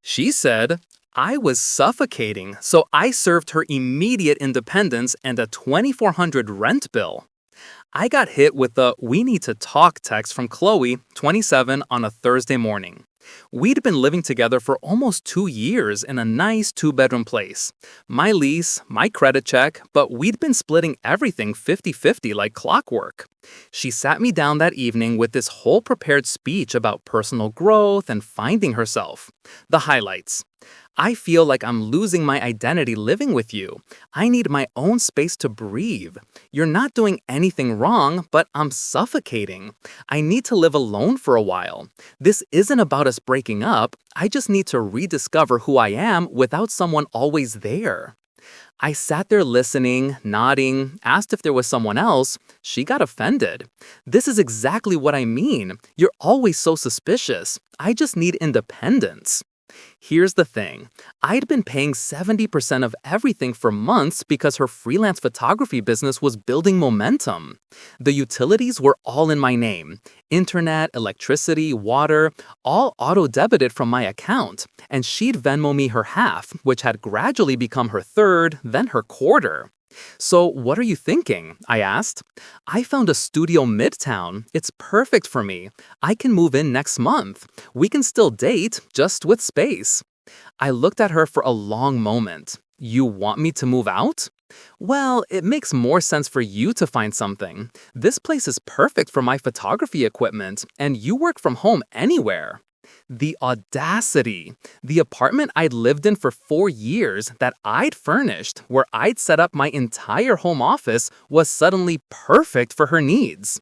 She said, I was suffocating, so I served her immediate independence and a $2,400 rent bill. I got hit with the "We need to talk" text from Qley, 27, on a Thursday morning. We'd been living together for almost 2 years in a nice two-bedroom place. My lease, my credit check, but we'd been splitting everything 50-50 like clockwork. She sat me down that evening with this whole prepared speech about personal growth and finding herself. The highlights. I feel like I'm losing my identity living with you. I need my own space to breathe. You're not doing anything wrong, but I'm suffocating. I need to live alone for a while. This isn't about us breaking up. I just need to rediscover who I am without someone always there. I sat there listening, nodding, asked if there was someone else. She got offended. This is exactly what I mean. You're always so suspicious. I just need independence. Here's the thing. I'd been paying 70% of everything for months because her freelance photography business was building momentum. The utilities were all in my name. Internet, electricity, water, all auto-debited from my account. And she'd Venmo me her half, which had gradually become her third, then her quarter. So what are you thinking? I asked. I found a studio midtown. It's perfect for me. I can move in next month. We can still date, just with space. I looked at her for a long moment. You want me to move out? Well, it makes more sense for you to find something. This place is perfect for my photography equipment, and you work from home anywhere. The audacity. The apartment I'd lived in for 4 years that I'd furnished, where I'd set up my entire home office, was suddenly perfect for her needs.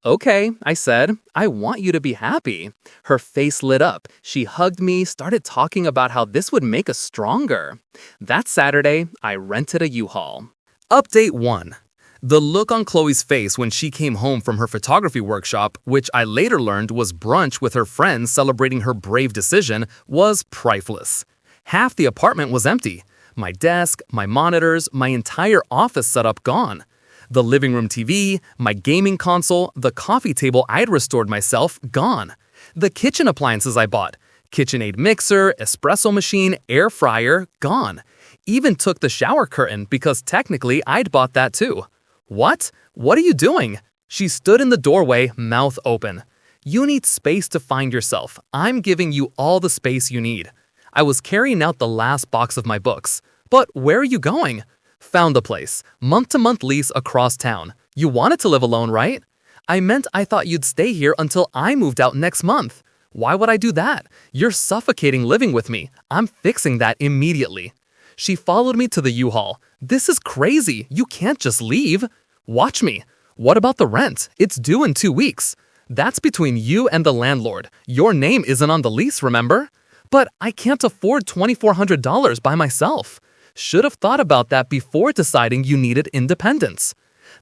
Okay, I said, I want you to be happy. Her face lit up. She hugged me, started talking about how this would make us stronger. That Saturday, I rented a U-Haul. Update 1. The look on Qley's face when she came home from her photography workshop, which I later learned was brunch with her friends celebrating her brave decision, was priceless. Half the apartment was empty. My desk, my monitors, my entire office setup gone. The living room TV, my gaming console, the coffee table I'd restored myself, gone. The kitchen appliances I bought, KitchenAid mixer, espresso machine, air fryer, gone. Even took the shower curtain because technically I'd bought that too. What? What are you doing? She stood in the doorway, mouth open. You need space to find yourself. I'm giving you all the space you need. I was carrying out the last box of my books. But where are you going? Found a place. Month-to-month lease across town. You wanted to live alone, right? I meant I thought you'd stay here until I moved out next month. Why would I do that? You're suffocating living with me. I'm fixing that immediately. She followed me to the U-Haul. This is crazy. You can't just leave. Watch me. What about the rent? It's due in 2 weeks. That's between you and the landlord. Your name isn't on the lease, remember? But I can't afford $2,400 by myself. Should have thought about that before deciding you needed independence.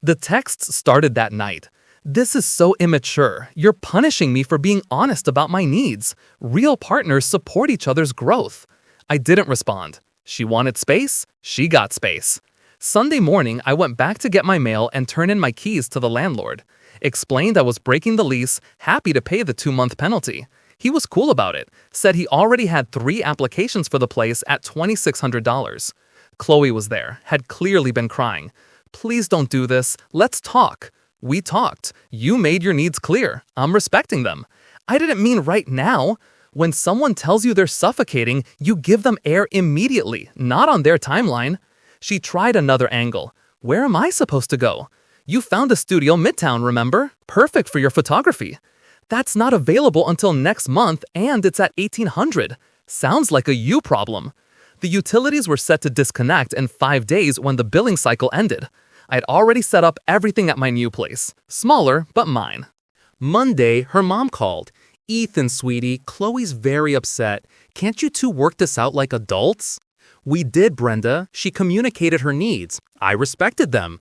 The texts started that night. This is so immature. You're punishing me for being honest about my needs. Real partners support each other's growth. I didn't respond. She wanted space. She got space. Sunday morning, I went back to get my mail and turn in my keys to the landlord. Explained I was breaking the lease, happy to pay the 2-month penalty. He was cool about it, said he already had 3 applications for the place at $2,600. Qley was there, had clearly been crying. Please don't do this. Let's talk. We talked. You made your needs clear. I'm respecting them. I didn't mean right now. When someone tells you they're suffocating, you give them air immediately, not on their timeline. She tried another angle. Where am I supposed to go? You found a studio midtown, remember? Perfect for your photography. That's not available until next month, and it's at $1,800. Sounds like a you problem. The utilities were set to disconnect in 5 days when the billing cycle ended. I'd already set up everything at my new place. Smaller, but mine. Monday, her mom called. Ethan, sweetie, Qley's very upset. Can't you two work this out like adults? We did, Brenda. She communicated her needs. I respected them.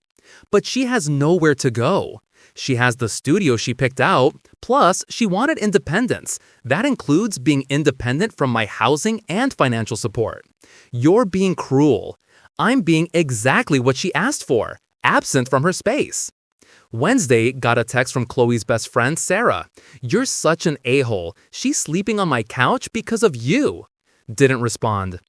But she has nowhere to go. She has the studio she picked out, plus she wanted independence. That includes being independent from my housing and financial support. You're being cruel. I'm being exactly what she asked for, absent from her space. Wednesday, got a text from Qley's best friend, Sarah. You're such an a-hole. She's sleeping on my couch because of you. Didn't respond.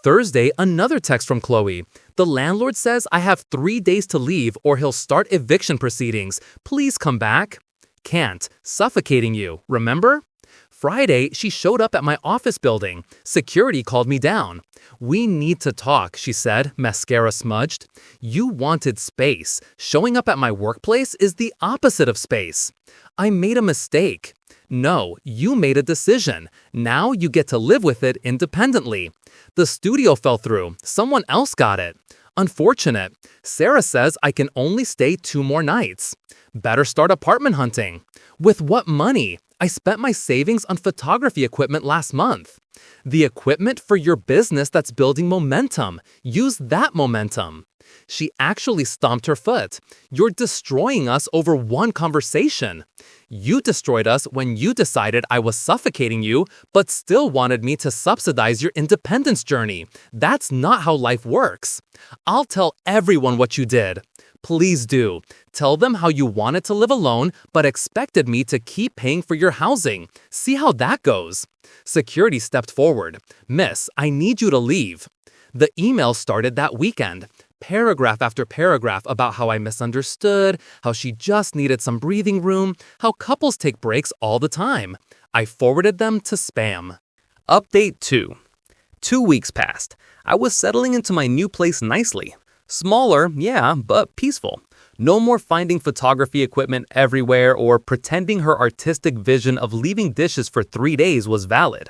Thursday, another text from Qley. The landlord says I have 3 days to leave or he'll start eviction proceedings. Please come back. Can't. Suffocating you, remember? Friday, she showed up at my office building. Security called me down. We need to talk, she said, mascara smudged. You wanted space. Showing up at my workplace is the opposite of space. I made a mistake. No, you made a decision. Now you get to live with it independently. The studio fell through. Someone else got it. Unfortunate. Sarah says I can only stay 2 more nights. Better start apartment hunting. With what money? I spent my savings on photography equipment last month. The equipment for your business that's building momentum. Use that momentum. She actually stomped her foot. You're destroying us over one conversation. You destroyed us when you decided I was suffocating you, but still wanted me to subsidize your independence journey. That's not how life works. I'll tell everyone what you did. Please do. Tell them how you wanted to live alone, but expected me to keep paying for your housing. See how that goes. Security stepped forward. Miss, I need you to leave. The email started that weekend. Paragraph after paragraph about how I misunderstood, how she just needed some breathing room, how couples take breaks all the time. I forwarded them to spam. Update 2. 2 weeks passed. I was settling into my new place nicely. Smaller, yeah, but peaceful. No more finding photography equipment everywhere or pretending her artistic vision of leaving dishes for 3 days was valid.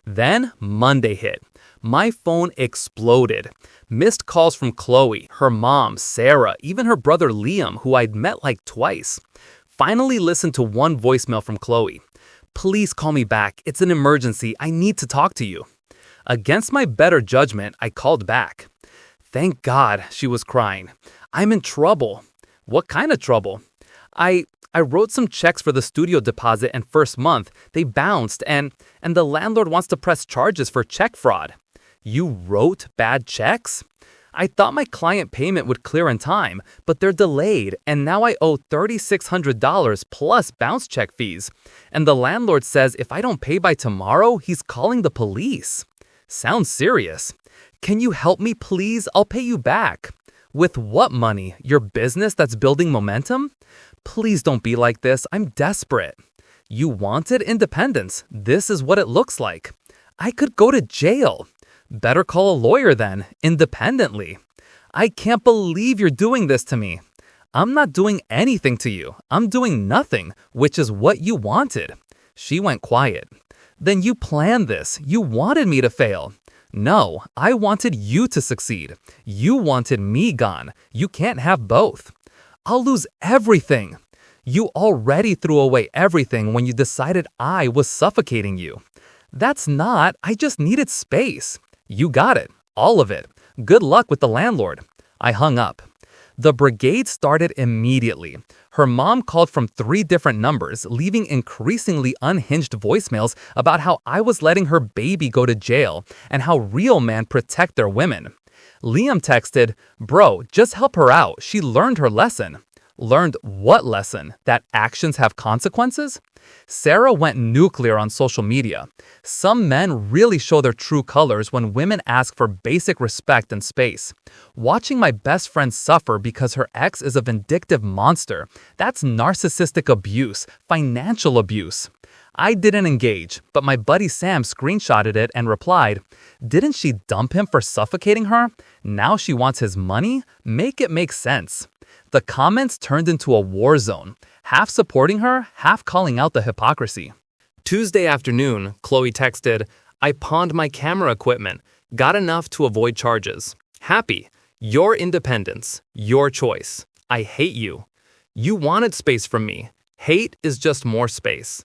Then Monday hit. My phone exploded. Missed calls from Qley, her mom, Sarah, even her brother Liam, who I'd met like twice. Finally listened to one voicemail from Qley. Please call me back. It's an emergency. I need to talk to you. Against my better judgment, I called back. Thank God, she was crying. I'm in trouble. What kind of trouble? I wrote some checks for the studio deposit and first month. They bounced and the landlord wants to press charges for check fraud. You wrote bad checks? I thought my client payment would clear in time, but they're delayed and now I owe $3,600 plus bounce check fees. And the landlord says if I don't pay by tomorrow, he's calling the police. Sounds serious. Can you help me, please? I'll pay you back. With what money? Your business that's building momentum? Please don't be like this. I'm desperate. You wanted independence. This is what it looks like. I could go to jail. Better call a lawyer then, independently. I can't believe you're doing this to me. I'm not doing anything to you. I'm doing nothing, which is what you wanted. She went quiet. Then you planned this. You wanted me to fail. No, I wanted you to succeed. You wanted me gone. You can't have both. I'll lose everything. You already threw away everything when you decided I was suffocating you. That's not, I just needed space. You got it, all of it. Good luck with the landlord. I hung up. The brigade started immediately. Her mom called from 3 different numbers, leaving increasingly unhinged voicemails about how I was letting her baby go to jail and how real men protect their women. Liam texted, "Bro, just help her out. She learned her lesson." Learned what lesson? That actions have consequences? Sarah went nuclear on social media. Some men really show their true colors when women ask for basic respect and space. Watching my best friend suffer because her ex is a vindictive monster, that's narcissistic abuse, financial abuse. I didn't engage, but my buddy Sam screenshotted it and replied, "Didn't she dump him for suffocating her? Now she wants his money? Make it make sense." The comments turned into a war zone, half supporting her, half calling out the hypocrisy. Tuesday afternoon, Qley texted, "I pawned my camera equipment, got enough to avoid charges. Happy. Your independence, your choice. I hate you. You wanted space from me. Hate is just more space."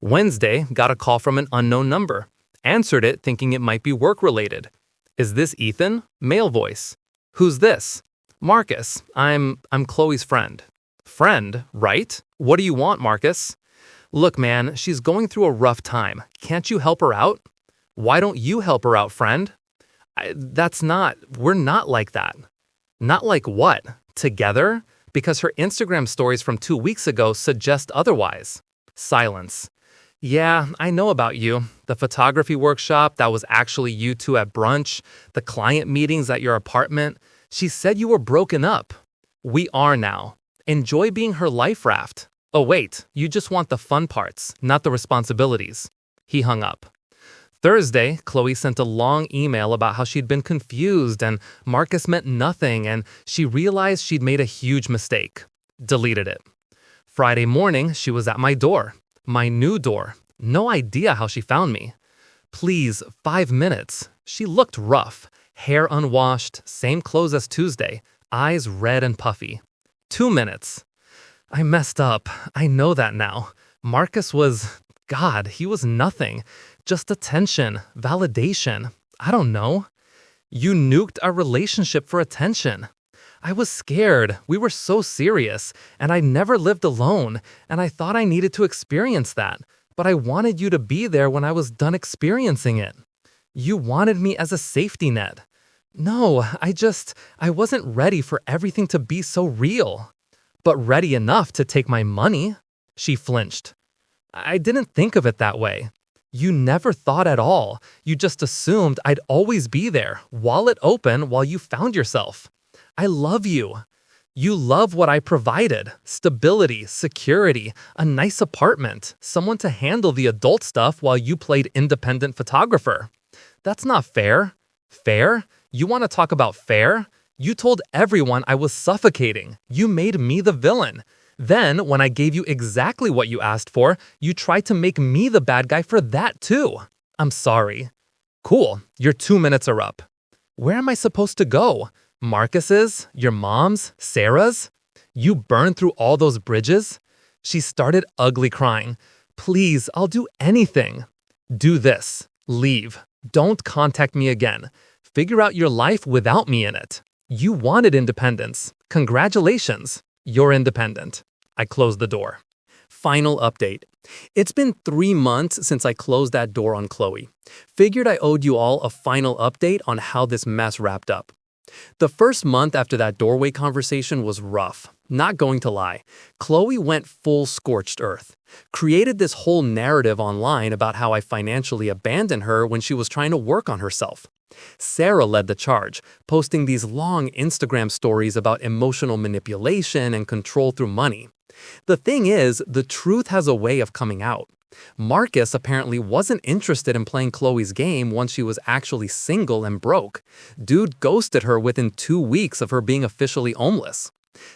Wednesday, got a call from an unknown number. Answered it thinking it might be work-related. "Is this Ethan?" Male voice. "Who's this?" "Marcus, I'm Qley's friend." "Friend, right? What do you want, Marcus?" "Look, man, she's going through a rough time. Can't you help her out?" "Why don't you help her out, friend?" We're not like that." "Not like what? Together? Because her Instagram stories from 2 weeks ago suggest otherwise." Silence. Yeah, I know about you. The photography workshop that was actually you two at brunch, the client meetings at your apartment. She said you were broken up. We are now. Enjoy being her life raft. Oh, wait, you just want the fun parts, not the responsibilities. He hung up. Thursday, Qley sent a long email about how she'd been confused and Marcus meant nothing and she realized she'd made a huge mistake. Deleted it. Friday morning, she was at my door. My new door. No idea how she found me. Please, 5 minutes. She looked rough. Hair unwashed, same clothes as Tuesday, eyes red and puffy. 2 minutes. I messed up. I know that now. Marcus was... God, he was nothing. Just attention, validation. I don't know. You nuked our relationship for attention. I was scared. We were so serious, and I never lived alone, and I thought I needed to experience that, but I wanted you to be there when I was done experiencing it. You wanted me as a safety net. No, I wasn't ready for everything to be so real. But ready enough to take my money. She flinched. I didn't think of it that way. You never thought at all. You just assumed I'd always be there, wallet open while you found yourself. I love you. You love what I provided. Stability, security, a nice apartment, someone to handle the adult stuff while you played independent photographer. That's not fair. Fair? You want to talk about fair? You told everyone I was suffocating. You made me the villain. Then, when I gave you exactly what you asked for, you tried to make me the bad guy for that too. I'm sorry. Cool, your 2 minutes are up. Where am I supposed to go? Marcus's? Your mom's? Sarah's? You burned through all those bridges? She started ugly crying. Please, I'll do anything. Do this. Leave. Don't contact me again. Figure out your life without me in it. You wanted independence. Congratulations. You're independent. I closed the door. Final update. It's been 3 months since I closed that door on Qley. Figured I owed you all a final update on how this mess wrapped up. The first month after that doorway conversation was rough. Not going to lie. Qley went full scorched earth. Created this whole narrative online about how I financially abandoned her when she was trying to work on herself. Sarah led the charge, posting these long Instagram stories about emotional manipulation and control through money. The thing is, the truth has a way of coming out. Marcus apparently wasn't interested in playing Qley's game once she was actually single and broke. Dude ghosted her within 2 weeks of her being officially homeless.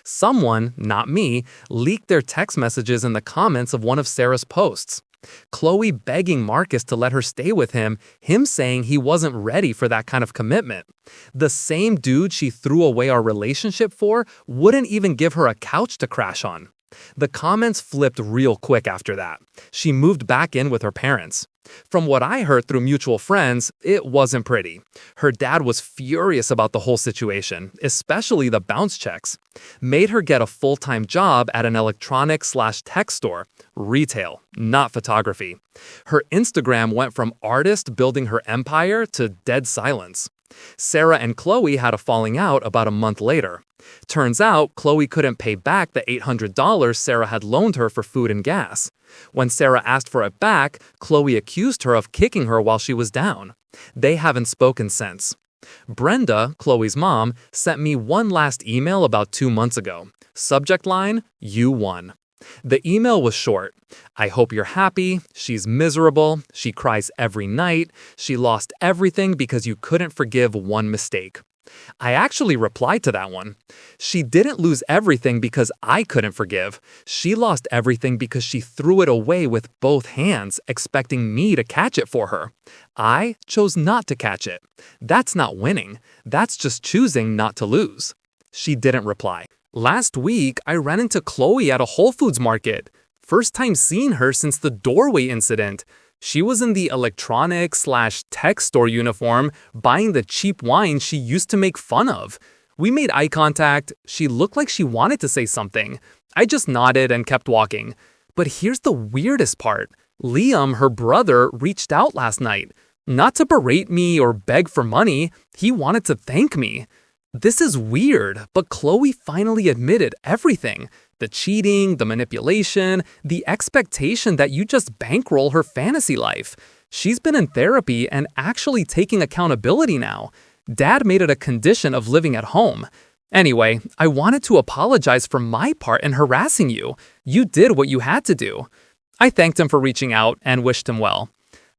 Someone, not me, leaked their text messages in the comments of one of Sarah's posts. Qley begging Marcus to let her stay with him saying he wasn't ready for that kind of commitment. The same dude she threw away our relationship for wouldn't even give her a couch to crash on. The comments flipped real quick after that. She moved back in with her parents. From what I heard through mutual friends, it wasn't pretty. Her dad was furious about the whole situation, especially the bounce checks. Made her get a full-time job at an electronics/tech store. Retail, not photography. Her Instagram went from artist building her empire to dead silence. Sarah and Qley had a falling out about a month later. Turns out, Qley couldn't pay back the $800 Sarah had loaned her for food and gas. When Sarah asked for it back, Qley accused her of kicking her while she was down. They haven't spoken since. Brenda, Qley's mom, sent me one last email about 2 months ago. Subject line, "You won." The email was short. I hope you're happy. She's miserable. She cries every night. She lost everything because you couldn't forgive one mistake. I actually replied to that one. She didn't lose everything because I couldn't forgive. She lost everything because she threw it away with both hands, expecting me to catch it for her. I chose not to catch it. That's not winning. That's just choosing not to lose. She didn't reply. Last week, I ran into Qley at a Whole Foods market. First time seeing her since the doorway incident. She was in the electronics/tech store uniform, buying the cheap wine she used to make fun of. We made eye contact. She looked like she wanted to say something. I just nodded and kept walking. But here's the weirdest part. Liam, her brother, reached out last night. Not to berate me or beg for money. He wanted to thank me. This is weird, but Qley finally admitted everything. The cheating, the manipulation, the expectation that you just bankroll her fantasy life. She's been in therapy and actually taking accountability now. Dad made it a condition of living at home. Anyway, I wanted to apologize for my part in harassing you. You did what you had to do. I thanked him for reaching out and wished him well.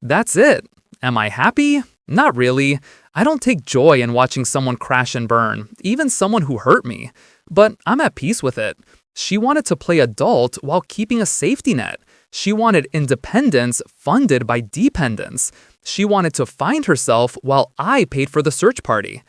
That's it. Am I happy? Not really. I don't take joy in watching someone crash and burn, even someone who hurt me. But I'm at peace with it. She wanted to play adult while keeping a safety net. She wanted independence funded by dependence. She wanted to find herself while I paid for the search party.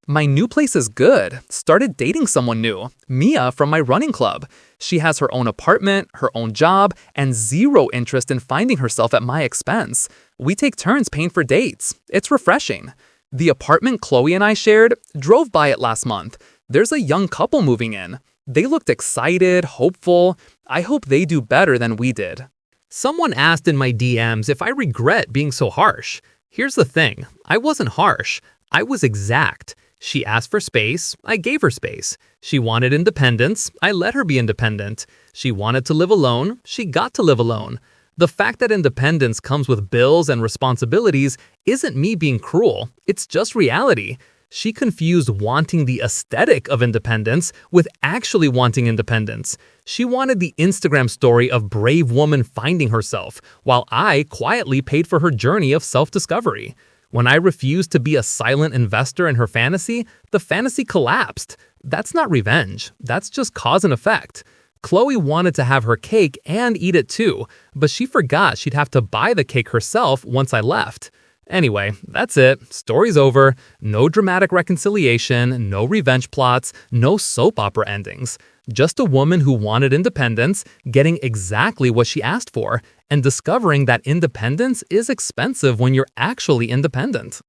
My new place is good. Started dating someone new, Mia from my running club. She has her own apartment, her own job, and zero interest in finding herself at my expense. We take turns paying for dates. It's refreshing. The apartment Qley and I shared, drove by it last month. There's a young couple moving in. They looked excited, hopeful. I hope they do better than we did. Someone asked in my DMs if I regret being so harsh. Here's the thing, I wasn't harsh. I was exact. She asked for space, I gave her space. She wanted independence, I let her be independent. She wanted to live alone, she got to live alone. The fact that independence comes with bills and responsibilities isn't me being cruel, it's just reality. She confused wanting the aesthetic of independence with actually wanting independence. She wanted the Instagram story of brave woman finding herself, while I quietly paid for her journey of self-discovery. When I refused to be a silent investor in her fantasy, the fantasy collapsed. That's not revenge, that's just cause and effect. Qley wanted to have her cake and eat it too, but she forgot she'd have to buy the cake herself once I left. Anyway, that's it. Story's over. No dramatic reconciliation, no revenge plots, no soap opera endings. Just a woman who wanted independence, getting exactly what she asked for, and discovering that independence is expensive when you're actually independent.